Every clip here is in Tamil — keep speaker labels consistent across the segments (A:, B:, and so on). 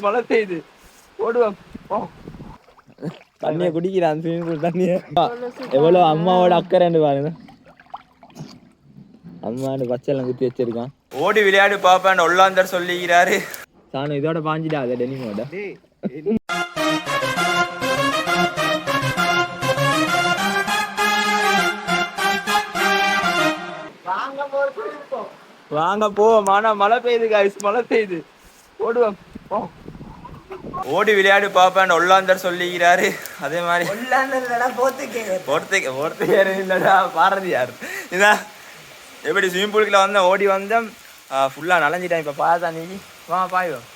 A: மழை பெய்யுது ஓடுவோம். தண்ணியை குடிக்கிறான் ஸ்விமிங் பூல் தண்ணியை. எவ்வளோ அம்மாவோட அக்கறைன்னு பாருங்க. அம்மான்னு பச்சைலாம் குத்தி வச்சிருக்கான். ஓடி விளையாடு பாப்பான்னு ஒல்லாந்தர் சொல்லிக்கிறாரு. சாணம் இதோட பாஞ்சிட்டா அதை டெனிமோட. வாங்க போவோம். ஆனா மழை பெய்யுது காய்ஸ், மழை பெய்யுது. ஓடுவோம். ஓடி விளையாடு பாப்பான்னு ஒல்லாந்தர் சொல்லிக்கிறாரு. அதே மாதிரி போர்த்துக்கேர் இல்லடா, பாரதியார். இதான் எப்படி ஸ்விமிங் பூலுக்குள்ள வந்தேன், ஓடி வந்தேன், ஃபுல்லாக நனைஞ்சிட்டேன். இப்போ பார்த்தா நீ வா பாயும்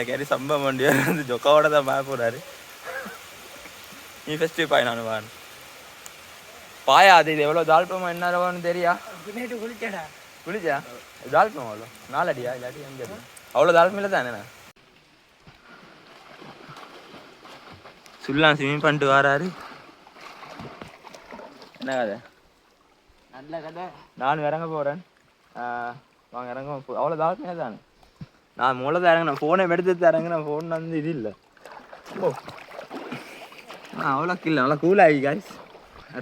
A: கேரி சம்பவம் வண்டி வந்து ஜொக்காவோட தான் பாய போறாரு. நீ ஃபஸ்ட்டு பாய், நான் வான் பாயா. அது இது எவ்வளோ தாழ்ப்பமா என்ன தெரியா? குளிச்சா தாழ்ப்பம் அவ்வளோ 4 அடியா இல்லாட்டி 5 அடி? அவ்வளோ தாழ்ப்பம் இல்லை தானே. சுல்லாம் ஸ்விமிங் பண்ணிட்டு வராரு. என்ன கதை? நல்ல கதை. நான் இறங்க போகிறேன். வாங்க இறங்க. அவ்வளோ தாழ்ப்பமே தானே. நான் மூலதான் இறங்கினேன், ஃபோனை எடுத்து இறங்கினேன். ஃபோன் வந்து இது இல்லை. ஓ அவ்வளோ இல்லை, அவ்வளோ கூலாகி காய்ஸ்.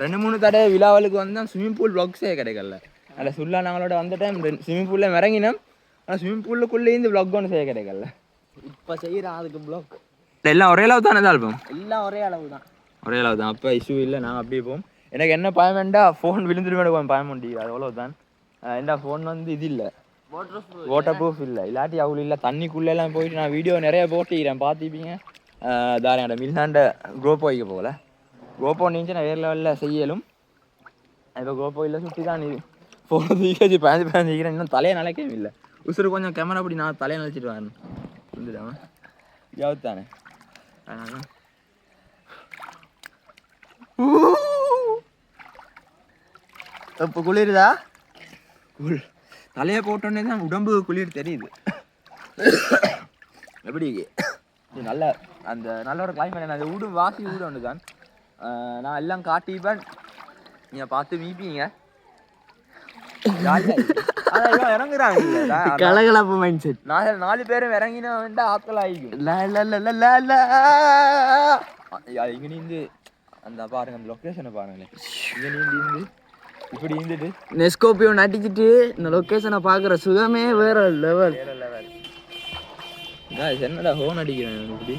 A: 2-3 தடவை விழாவலுக்கு வந்தால் ஸ்விம்மிங் பூல் ப்ளாக்ஸே கிடைக்கல. அதில் சுல்லா நாங்களோட வந்த டைம் ஸ்விம்மிங் பூலில் இறங்கினோம். ஆனால் ஸ்விம்மிங் பூல்லுக்குள்ளேருந்து ப்ளாக் ஒன்று செய்ய கிடைக்கல. இப்போ செய்கிறான் அதுக்கு ப்ளாக். எல்லாம் ஒரே அளவு தானே தான் இருப்போம். எல்லாம் ஒரே அளவு தான், ஒரே அளவு தான். அப்போ இஷ்யூ இல்லை, நாங்கள் அப்படியே போவோம். எனக்கு என்ன பயம் வேண்டா, ஃபோன் விழுந்துருவேன் பயம் உண்டு. அது அவ்வளோதான். என்ன ஃபோன் வந்து இது இல்லை, வாட்டர் ப்ரூஃப் இல்லை. இல்லாட்டி அவ்வளோ இல்லை. தண்ணிக்குள்ளெல்லாம் போயிட்டு நான் வீடியோ நிறைய போட்டிக்கிறேன், பார்த்துப்பீங்க. தாராண்ட மில்ஹாண்ட க்ரோப்போ வைக்க போகல. க்ரோப்போ நீச்சு நான் வேறு லெவலில் செய்யலும். இப்போ க்ரோப்போ இல்லை, சுற்றி தான் இது ஃபோன் தூக்கி பயந்துக்கிறேன். இன்னும் தலையை நினைக்கவே இல்லை. உசுறு கொஞ்சம் கேமரா அப்படி நான் தலையை நினச்சிட்டு வரேன். வந்துடாம யாவுத்தானே. அதனால இப்போ குளிருதா? தலையை போட்டோன்னே தான் உடம்பு குளிர் தெரியுது. எப்படி நல்ல அந்த நல்ல ஒரு கிளைமேட். அந்த வீடு வாசி வீடு ஒன்று தான். நான் எல்லாம் காட்டிப்பேன், நீங்கள் பார்த்து மீப்பீங்க. இறங்குறாங்க கலகலப்பு மைண்ட் செட். 4 பேரும் இறங்கினா வேண்டா ஆட்கள் ஆகிக்கும். இங்க நீந்து அந்த பாருங்க, அந்த லொக்கேஷனை பாருங்களேன். இங்க நீந்து இப்படி இருந்துட்டு நெஸ்கோப்பியோ நட்டிக்கிட்டு இந்த லொக்கேஷனை பார்க்குற சுகமே வேற லெவல். என்னடா ஹோன் அடிக்கிறேன் இப்படி?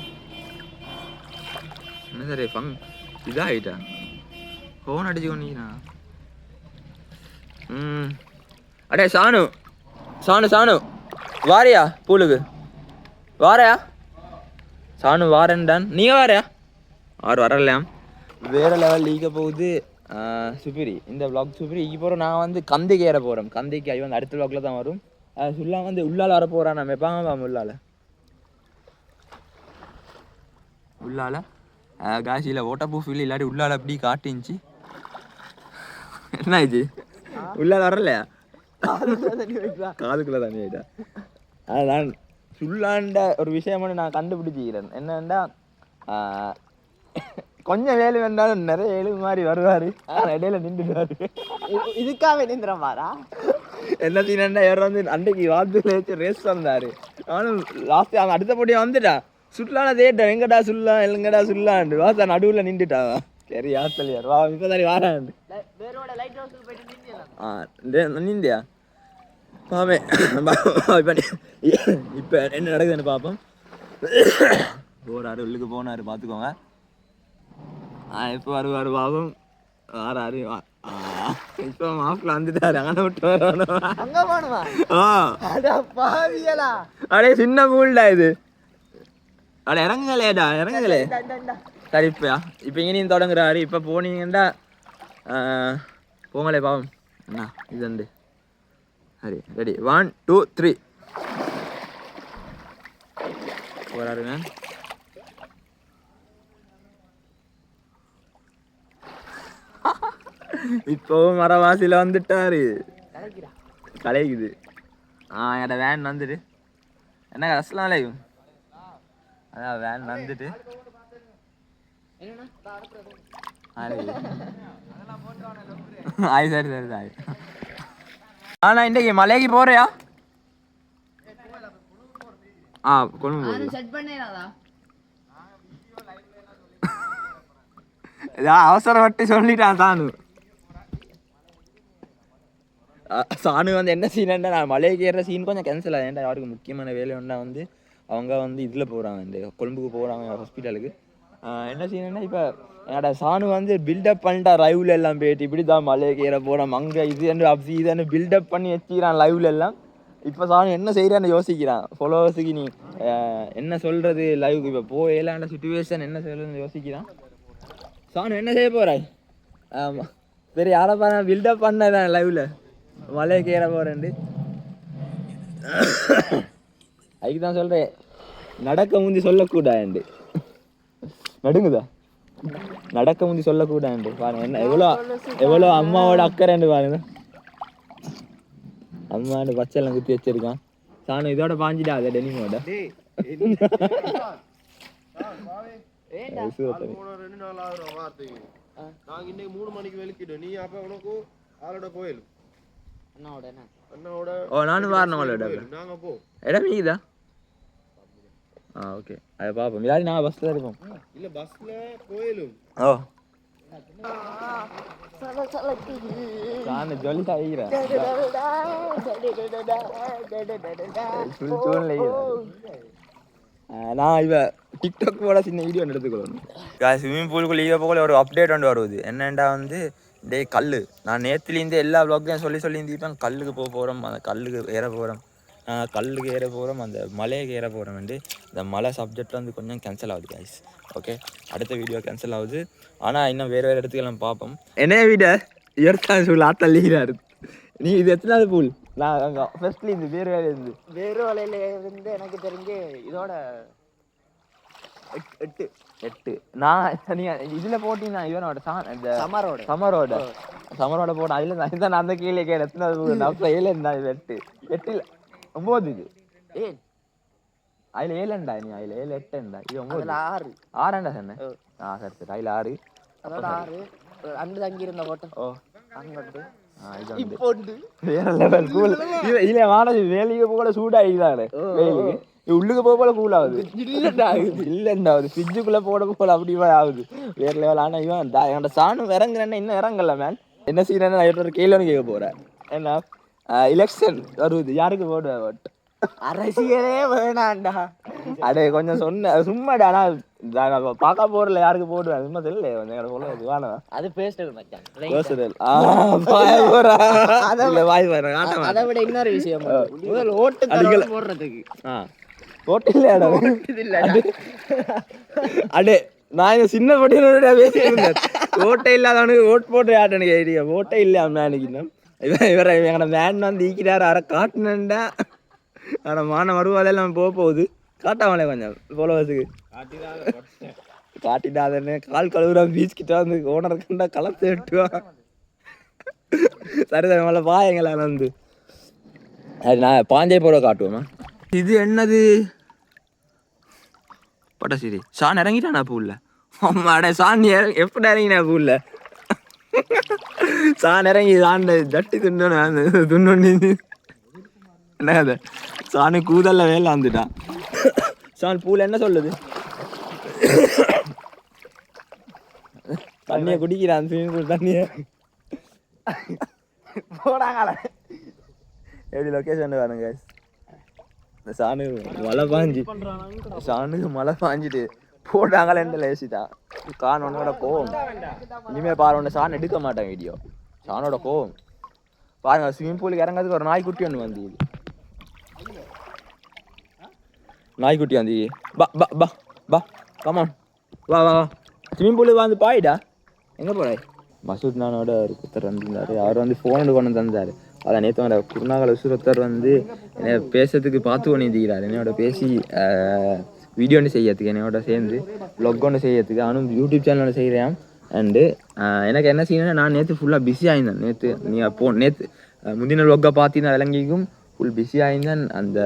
A: என்ன சரி ஃபங் இதாகிட்டா ஹோன் அடிச்சு கொண்டீங்கன்னா. அடே சானு சானு சானு வாரியா பூலுக்கு? வாரையா சானு? வாரேன்டான். நீங்கள் வாரையா? அவர் வரலாம். வேறு லெவல் லீக்க போகுது. சுப்பிரி இந்த விளாக் சுப்பிரி இங்கே போகிறோம். நான் வந்து கந்தைக்கு ஏற போகிறோம். கந்தைக்கு ஐ வந்து அடுத்த விளாக்ல தான் வரும். சுல்லா வந்து உள்ளால் வர போகிறான். நம்ம வைப்பாங்க உள்ளால காசியில் வாட்டர் ப்ரூஃப் இல்லை. இல்லாட்டி உள்ளால் அப்படி காட்டிச்சு. என்ன ஆயிடுச்சு? உள்ளால் வரலையா? காதுக்குள்ளே தண்ணி ஆயிட்டா. நான் சுல்லாண்ட ஒரு விஷயம் நான் கண்டுபிடிச்சிக்கிறேன். என்னன்னா, கொஞ்சம் வேலு வேண்டாலும் நிறைய எழுவு மாதிரி வருவார். இடையில நின்றுடுவார். இதுக்காக நின்றுமாரா? என்ன தீனா யாரும் வந்து அன்றைக்கு வாரத்தில் வச்சு ரேஸ் வந்தார். நானும் லாஸ்ட்டு அவன் அடுத்த போட்டியாக வந்துட்டான். சுற்றுலான தேட்டேன், எங்கடா சுல்லா எங்கடா சுல்லாண்டு வாசா நடுவில் நின்றுட்டா. சரி ஆஸ்திரேலியா வா இப்போ தானே வாராண்டு. நீந்தியா பாமே இப்போ என்ன நடக்குதுன்னு பார்ப்போம். போறாரு, உள்ளுக்கு போனாரு, பார்த்துக்கோங்க. இப்போ வருவார் பாவம். வாராரு. இப்போ மாப்பிள்ள வந்துட்டாரு. அங்கே விட்டு வரணும். அடே சின்ன பூல்டா இது. அட இறங்குங்களேடா, இறங்குங்களே. சரி இப்போ இங்கேயும் தொடங்குறாரு. இப்போ போனீங்கண்டா போங்களே பாவம். என்ன இது உண்டு? சரி ரெடி 1 2 3 போறாருங்க. இப்போவும் மரவாசியில் வந்துட்டாரு. கலைக்குது. என்னோட வேன் வந்துட்டு என்ன அஸ்லாம் லைவ். அதான் வேன் வந்துட்டு சரி சரி சரி. ஆனா இன்றைக்கு மலைக்கு போறியா? கொழும்பு
B: செட் பண்ணேனாதா
A: அவசரப்பட்டு சொல்லிட்டான் சானு வந்து என்ன சீன்டா நான் மலைக்கு ஏற சீன் கொஞ்சம் கேன்சல் ஆகுது. யாருக்கு முக்கியமான வேலை ஒன்றா வந்து அவங்க வந்து இதில் போகிறாங்க, இந்த கொழும்புக்கு போகிறாங்க ஹாஸ்பிட்டலுக்கு. என்ன சீன்னா இப்போ என்னோட சானு வந்து பில்டப் பண்ணிட்டா லைவ்ல எல்லாம் போயிட்டு இப்படி தான் மலைக்கு ஏற போகிறோம் அங்கே இதுன்னு பில்டப் பண்ணி வச்சுக்கிறான் லைவ்ல எல்லாம். இப்போ சானு என்ன செய்கிறான்னு யோசிக்கிறான். ஃபாலோவர்ஸுக்கு நீ என்ன சொல்கிறது லைவ் இப்போ போயிலாண்ட சுச்சுவேஷன் என்ன சொல்கிறதுன்னு யோசிக்கிறான். சானு என்ன செய்ய போகிறாய்? ஆமாம் சரி யாரை பாரு பில்டப் பண்ணதான் லைவ்ல மலைக்கு ஏற போகிறேன்ட்டு. அதுக்கு தான் சொல்கிறேன் நடக்க முந்தி சொல்லக்கூடாது. நடுங்குதா? நடக்க முந்தி சொல்லக்கூடாது பாருங்க. என்ன எவ்வளோ அம்மாவோட அக்கறைன்னு பாருங்க. அம்மாவோட பச்சைலாம் குத்தி வச்சிருக்கான். சாணம் இதோட பாஞ்சிட்டா அதை டெனிமோட நானும் வரணும் இடம் நீதா. ஓகே அதை பார்ப்போம். இல்லாட்டி நான் பஸ்ல இருப்போம். இல்ல பஸ்ல போயிலும் ஜொலி ஆகிறேன். நான் இவ டிக்டாக் போல சின்ன வீடியோ எடுத்துக்கொள்ளணும். ஸ்விம்மிங் பூலுக்குள்ள போல ஒரு அப்டேட் ஒன்று வருது. என்னென்னா வந்து டே கல் நான் நேற்றுலேருந்து எல்லா வ்ளாக்கையும் சொல்லி இருந்தேன். கல்லுக்கு போக போகிறோம், அந்த கல்லுக்கு ஏற போகிறோம், கல்லுக்கு ஏற போகிறோம், அந்த மலைக்கு ஏற போகிறோம். வந்து இந்த மலை சப்ஜெக்ட் வந்து கொஞ்சம் கேன்சல் ஆகுது கைஸ். ஓகே அடுத்த வீடியோ கேன்சல் ஆகுது. ஆனால் இன்னும் வேறு இடத்துக்கெல்லாம் பார்ப்போம். என்ன விட இயற்கை சூழ் ஆத்தல்லிக்கிறாரு. நீ இது எத்தனாவது பூல்? நான் அங்கே ஃபர்ஸ்ட்லி இந்த வேறு வலையிலேருந்து எனக்கு தெரிஞ்சு இதோட 8 நான் நீ இதில் போட்டிங்கன்னா இவனோட சமரோட போட்டேன். அதில் தான் நான் அந்த கீழே கேட்டேன் எத்தனாவது பூல்? அப்போ 7 இருந்தா 8 8 9 இது அதில் 7ண்டா. நீ அதில் 7 8ண்டா இது 9 6ண்டா சொன்னேன். சரி சரி அதில் 6 அன்று தங்கி இருந்த போட்டோம். அங்கட்டு வேற லெவல் கூல். இல்ல வாடகை வேலைக்கு போல சூடாகிதானே வேலைக்கு உள்ளுக்கு போக போல கூல் ஆகுது. இல்லைண்டா அது ஃப்ரிட்ஜுக்குள்ள போட போல அப்படிவா ஆகுது வேற லெவல். ஆனால் இவன் என்னோட சாணம் இறங்குறேன்னா இன்னும் இறங்கல மேன். என்ன செய்யறேன்னு நான் ஒரு கேள்வி கேட்க போறேன். என்ன எலெக்ஷன் வருது, யாருக்கு போடுவேன்? ஓட்டு அரசியலே வேணாண்டா. அடே கொஞ்சம் சொன்ன சும்மாடா. ஆனால் பார்க்க போறல யாருக்கு போடுவேன் சும்மா தெரியல கொஞ்சம் வேணாம். அது பேசுறது மச்சான். அதை விட இன்னொரு விஷயம் முதல் ஓட்டு போடுறதுக்கு ஓட்டு இல்ல. அடே நான் இந்த சின்ன பட்டியலோட பேசியிருந்தேன். ஓட்டை இல்லாதவனுக்கு ஓட்டு போட்டு ஆட்டனுக்கு ஐடியா ஓட்டை இல்லையா மேனுக்கு இவரை எங்களோட மேன் வந்து ஈக்கிறாரு அரை காட்டுனண்டா. ஆனால் மான வருவாலையெல்லாம் போகுது காட்டாமலே கொஞ்சம் ஃபாலோவர்ஸுக்கு காட்டிட்டாதன்னு கால் கழுவுறா பீச் கிட்ட வந்து ஓனர் கண்டா கலத்து விட்டுவான். சரிதான் மேலே பாயங்களா வந்து அது நான் பாஞ்சே போட காட்டுவோமா. இது என்னது பட்டசிரி சான் இறங்கிட்டானா பூல்ல? அம்மாடே சான் எப்படி இறங்கினா பூல்ல? சான் இறங்கி சான் ஜட்டி துண்ணு என்ன கதை? சாணி கூதல்ல வேலை வந்துட்டான். சான் பூல என்ன சொல்லுது? தண்ணிய குடிக்கிறான் ஸ்விமிங் பூல் தண்ணிய போடாங்க. எப்படி லொக்கேஷன் பாருங்க. இந்த சாணுக்கு மழை பாஞ்சிட்டு போட்டாங்களேன்னு லேசிட்டான். காணோட கோவம். இனிமே பாரு சான் எடுக்க மாட்டேன் வீடியோ. சானோட கோவம் பாருங்க. ஸ்விமிங் பூலுக்கு இறங்கிறதுக்கு ஒரு நாய்க்குட்டி ஒன்று வந்து நாய்க்குட்டி வந்து பா பா பா பா கமான் வா வா வா ஸ்விமிங் பூலுக்கு வந்து பாயிடா. எங்கே போகிறாய்? மசூத் நானோட ஒரு குத்தர் வந்துருந்தார். அவர் வந்து ஃபோனு கொண்டு தந்தார். அதான் நேற்று வர குருநாகல் விசுரத்தர் வந்து என்னை பேசுறதுக்கு பார்த்து கொண்டிருக்கிறார். என்னோட பேசி வீடியோ ஒன்று செய்யறதுக்கு என்னோட சேர்ந்து வ்ளாக் ஒன்று செய்யறதுக்கு அவனும் யூடியூப் சேனல் ஒன்று செய்கிறேன். அண்டு எனக்கு என்ன செய்யணும்னா நான் நேற்று ஃபுல்லாக பிஸியாக இருந்தேன். நேற்று முந்தின வ்ளாக்கை பார்த்தீங்கன்னா விளங்கிக்கும் ஃபுல் பிஸியாக இருந்தேன். அந்த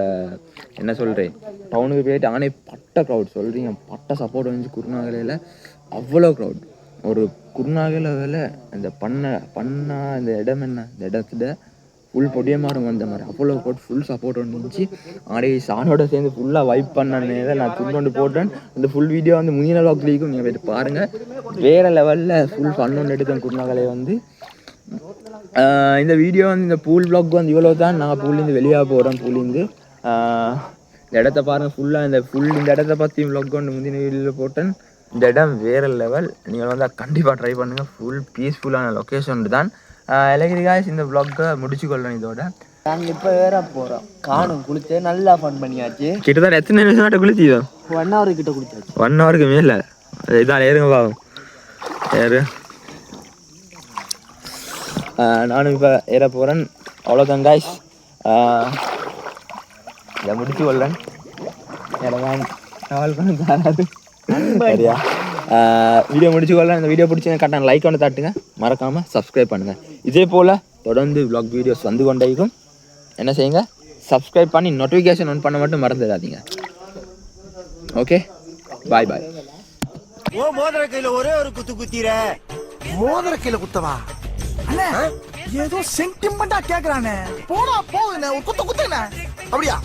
A: என்ன சொல்கிறேன் டவுனுக்கு போயிட்டு அவனே பட்ட க்ரௌட் சொல்கிறீங்க பட்ட சப்போர்ட் வந்துச்சு குருநாகலையில். அவ்வளோ க்ரௌட் ஒரு குருநாகல வேலை அந்த பண்ணா இந்த இடம் என்ன இந்த இடத்துல ஃபுல் பொடிய மாறும் வந்த மாதிரி அப்போலோ போட்டு ஃபுல் சப்போர்ட் இருந்துச்சு. அப்படியே சானோட சேர்ந்து ஃபுல்லாக வைப் பண்ணனே நான் துண்டு போட்டேன். இந்த ஃபுல் வீடியோ வந்து முந்தின வ்ளாக்லேயும் நீங்கள் போய்ட்டு பாருங்கள். வேறு லெவலில் ஃபுல் ஃபன் எடுத்தேன் குருநாகலை வந்து. இந்த வீடியோ வந்து இந்த பூல் வ்ளாக் வந்து இவ்வளோ தான். நாங்கள் பூல்லேருந்து வெளியாக போகிறோம். பூல்லேருந்து இந்த இடத்த பாருங்கள் ஃபுல்லாக இந்த இடத்த பற்றி வ்ளாக் ஒன்று முந்தின வீடியோவில் போட்டேன். இந்த இடம் வேறு லெவல். நீங்கள் வந்து கண்டிப்பாக ட்ரை பண்ணுங்கள். ஃபுல் பீஸ்ஃபுல்லான லொக்கேஷன் தான். இலகிரி காய்ஸ் இந்த வ்ளாக்கை முடிச்சுக்கொள்ளணும் இதோட.
B: நாங்கள் இப்போ வேற போகிறோம். காணும் குளிச்சு நல்லா ஃபன் பண்ணியாச்சு.
A: கிட்டத்தட்ட எத்தனை நிமிஷம் குளிச்சிதோ?
B: 1 hour கிட்ட குளிச்சாச்சு.
A: 1 hourக்கு மேலே இதான் ஏறுங்க பாவம் ஏறு. நானும் இப்போ ஏற போகிறேன். அவ்வளோதான் காய்ஸ். இதை முடிச்சு கொள்றேன். இடமான் சவால் பண்ண தராது சரியா? வீடியோ முடிச்சு கொள்ளலாம். இந்த வீடியோ பிடிச்சி கரெக்டாக லைக் ஒன்று தட்டுங்க. மறக்காமல் சப்ஸ்கிரைப் பண்ணுங்கள். இதே போல் தொடர்ந்து vlog வீடியோஸ் வந்து கொண்டே இருக்கும். என்ன செய்யுங்க, சப்ஸ்கிரைப் பண்ணி நோட்டிஃபிகேஷன் ஆன் பண்ண மட்டும் மறந்துடாதீங்க. ஓகே, பாய் பாய்.
C: ஓ மோதிர கையில ஒரே ஒரு குத்து குத்திர. மோதிர கையில குத்தவா? அண்ணா ஏதோ சென்டிமெண்டா கேக்குறானே. போடா போகுதுண்ணே, ஒரு குத்து குத்துண்ணே. அப்படியா?